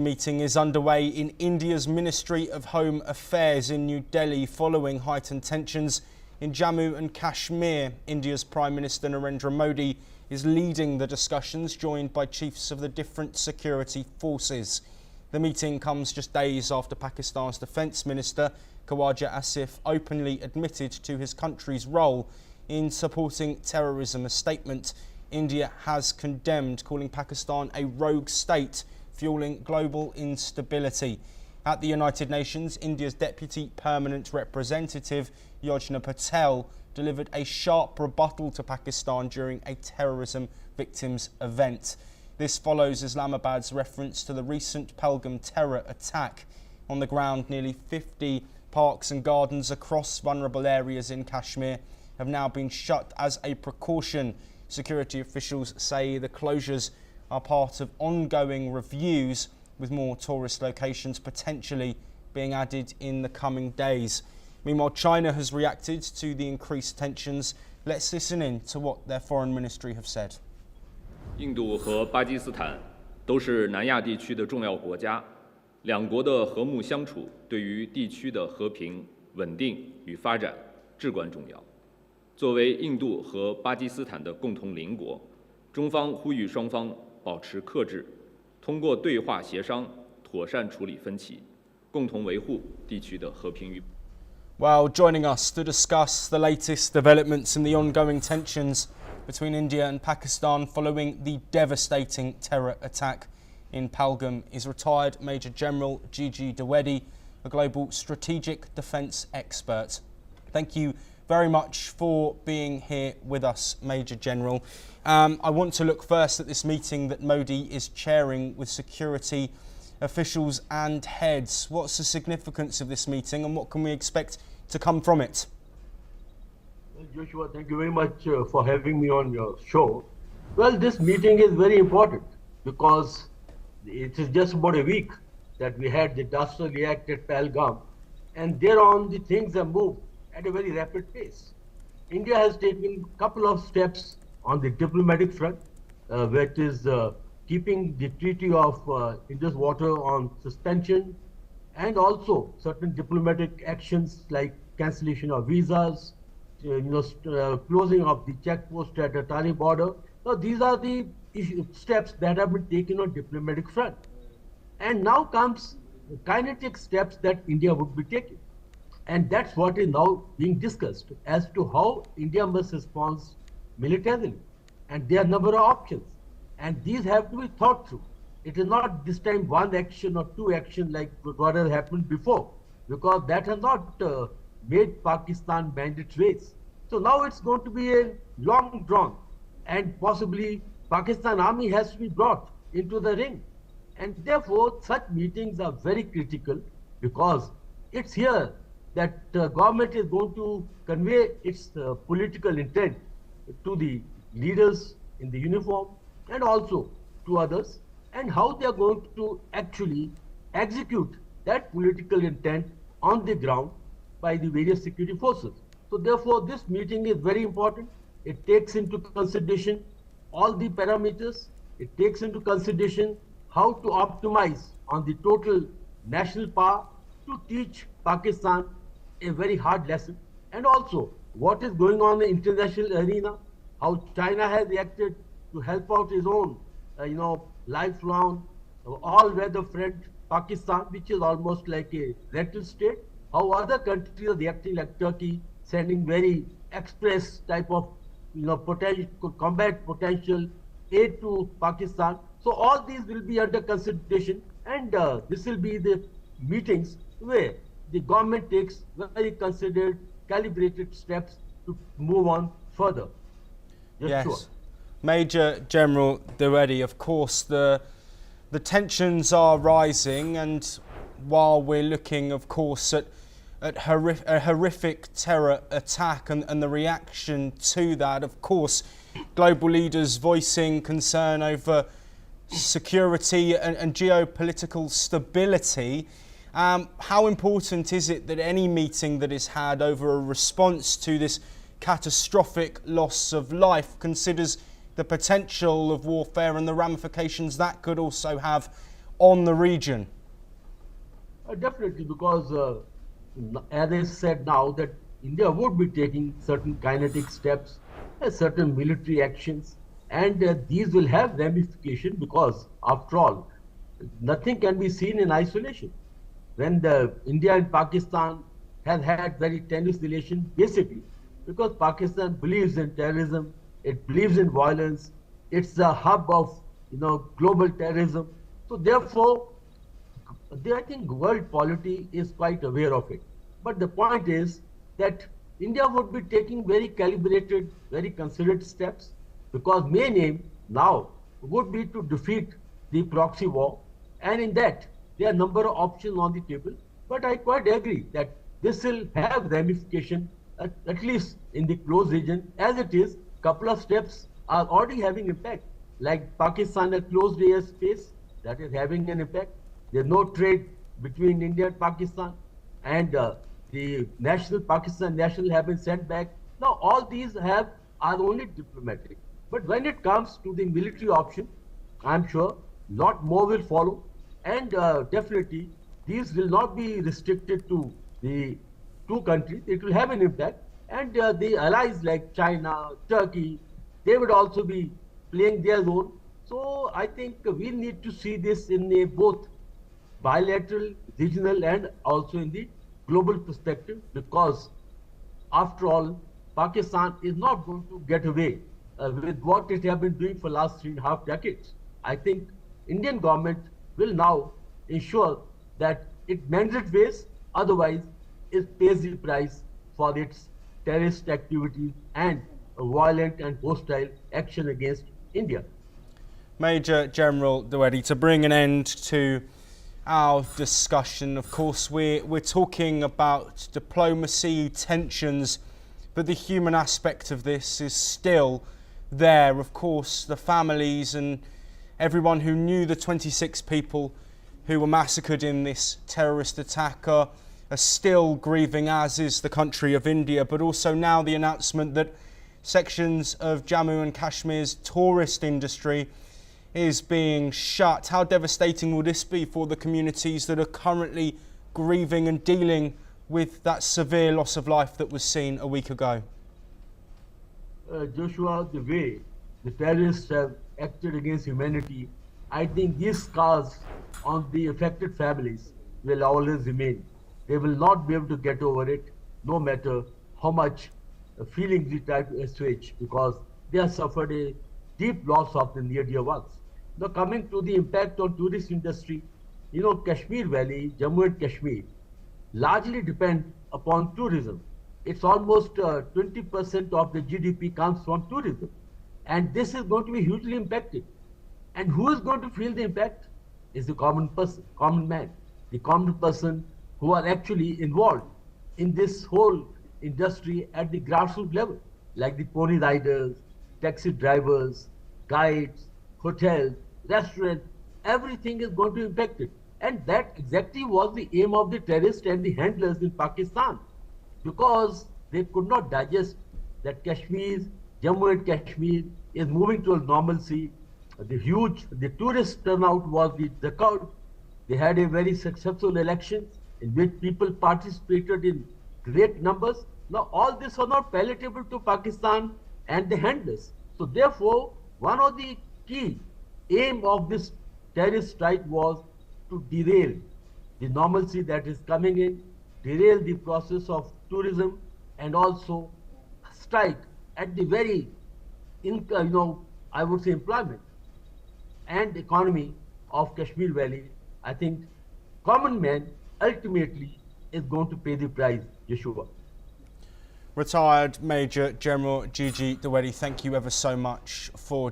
Meeting is underway in India's Ministry of Home Affairs in New Delhi following heightened tensions in Jammu and Kashmir. India's Prime Minister Narendra Modi is leading the discussions, joined by chiefs of the different security forces. The meeting comes just days after Pakistan's Defence Minister Khawaja Asif openly admitted to his country's role in supporting terrorism. A statement India has condemned, calling Pakistan a rogue state fueling global instability. At the United Nations, India's Deputy Permanent Representative Yojna Patel delivered a sharp rebuttal to Pakistan during a terrorism victims event. This follows Islamabad's reference to the recent Pahalgam terror attack. On the ground, nearly 50 parks and gardens across vulnerable areas in Kashmir have now been shut as a precaution. Security officials say the closures are part of ongoing reviews, with more tourist locations potentially being added in the coming days. Meanwhile, China has reacted to the increased tensions. Let's listen in to what their foreign ministry have said. 印度和巴基斯坦都是南亚地区的重要国家，两国的和睦相处对于地区的和平、稳定与发展至关重要。作为印度和巴基斯坦的共同邻国，中方呼吁双方保持克制，通过对话协商妥善处理分歧，共同维护地区的和平与。Well, joining us to discuss the latest developments in the ongoing tensions between India and Pakistan following the devastating terror attack in Pahalgam is retired Major General Gigi Dwivedi, a global strategic defence expert. Thank you very much for being here with us, Major General. I want to look first at this meeting that Modi is chairing with security officials and heads. What's the significance of this meeting and what can we expect to come from it? Well, Joshua, thank you very much for having me on your show. Well, this meeting is very important because it is just about a week that we had the dastardly act at Pahalgam, and thereon the things have moved at a very rapid pace. India has taken a couple of steps on the diplomatic front, which is keeping the Treaty of Indus Water on suspension, and also certain diplomatic actions like cancellation of visas, closing of the checkpost at the Tani border. So these are the steps that have been taken on diplomatic front. And now comes the kinetic steps that India would be taking. And that's what is now being discussed as to how India must respond militarily. And there are a number of options. And these have to be thought through. It is not this time one action or two actions like what has happened before, because that has not made Pakistan bend its ways. So now it's going to be a long drawn, and possibly Pakistan army has to be brought into the ring. And therefore, such meetings are very critical because it's here that government is going to convey its political intent to the leaders in the uniform and also to others, and how they are going to actually execute that political intent on the ground by the various security forces. So therefore, this meeting is very important. It takes into consideration all the parameters. It takes into consideration how to optimize on the total national power to teach Pakistan a very hard lesson, and also what is going on in the international arena, how China has reacted to help out his own, lifelong all-weather friend Pakistan, which is almost like a rental state. How other countries are reacting, like Turkey, sending very express type of, combat potential aid to Pakistan. So all these will be under consideration, and this will be the meetings where the government takes very considered, calibrated steps to move on further. Yes. Sure. Major General Dwivedi, of course, the tensions are rising, and while we're looking, of course, at a horrific terror attack and the reaction to that, of course, global leaders voicing concern over security and geopolitical stability. How important is it that any meeting that is had over a response to this catastrophic loss of life considers the potential of warfare and the ramifications that could also have on the region? Definitely, because as I said now, that India would be taking certain kinetic steps, certain military actions, and these will have ramification because, after all, nothing can be seen in isolation. When the India and Pakistan have had very tenuous relations, basically because Pakistan believes in terrorism, it believes in violence, it's the hub of global terrorism. So therefore, I think world polity is quite aware of it. But the point is that India would be taking very calibrated, very considered steps because main aim now would be to defeat the proxy war. And in that, there are a number of options on the table. But I quite agree that this will have ramification, at least in the close region. As it is, couple of steps are already having impact. Like Pakistan has closed airspace, that is having an impact. There's no trade between India and Pakistan, and the Pakistan national have been sent back. Now all these are only diplomatic. But when it comes to the military option, I'm sure lot more will follow, and definitely these will not be restricted to the two countries. It will have an impact, and the allies like China, Turkey, they would also be playing their role. So I think we need to see this in a both bilateral, regional, and also in the global perspective, because after all, Pakistan is not going to get away with what it has been doing for last 3.5 decades. I think Indian government will now ensure that it mends its ways, otherwise it pays the price for its terrorist activities and violent and hostile action against India. Major General Dwivedi, to bring an end to our discussion, of course, we're talking about diplomacy, tensions, but the human aspect of this is still there. Of course, the families and everyone who knew the 26 people who were massacred in this terrorist attack are still grieving, as is the country of India, but also now the announcement that sections of Jammu and Kashmir's tourist industry is being shut. How devastating will this be for the communities that are currently grieving and dealing with that severe loss of life that was seen a week ago? Joshua, the way the terrorists have acted against humanity, I think these scars on the affected families will always remain. They will not be able to get over it, no matter how much feelings we try to assuage, because they have suffered a deep loss of the near dear ones. Now, coming to the impact on tourist industry, Kashmir Valley, Jammu and Kashmir, largely depend upon tourism. It's almost 20% of the GDP comes from tourism. And this is going to be hugely impacted. And who is going to feel the impact? Is the common person, common man, the common person who are actually involved in this whole industry at the grassroots level, like the pony riders, taxi drivers, guides, hotels, restaurants, everything is going to be impacted. And that exactly was the aim of the terrorists and the handlers in Pakistan, because they could not digest that Jammu and Kashmir is moving to a normalcy. The tourist turnout was the record. They had a very successful election in which people participated in great numbers. Now all this was not palatable to Pakistan and the handlers. So therefore, one of the key aim of this terrorist strike was to derail the normalcy that is coming in, derail the process of tourism, and also strike at the very, I would say, employment and economy of Kashmir Valley. I think common man ultimately is going to pay the price, Yeshua. Retired Major General Gigi Dwivedi, thank you ever so much for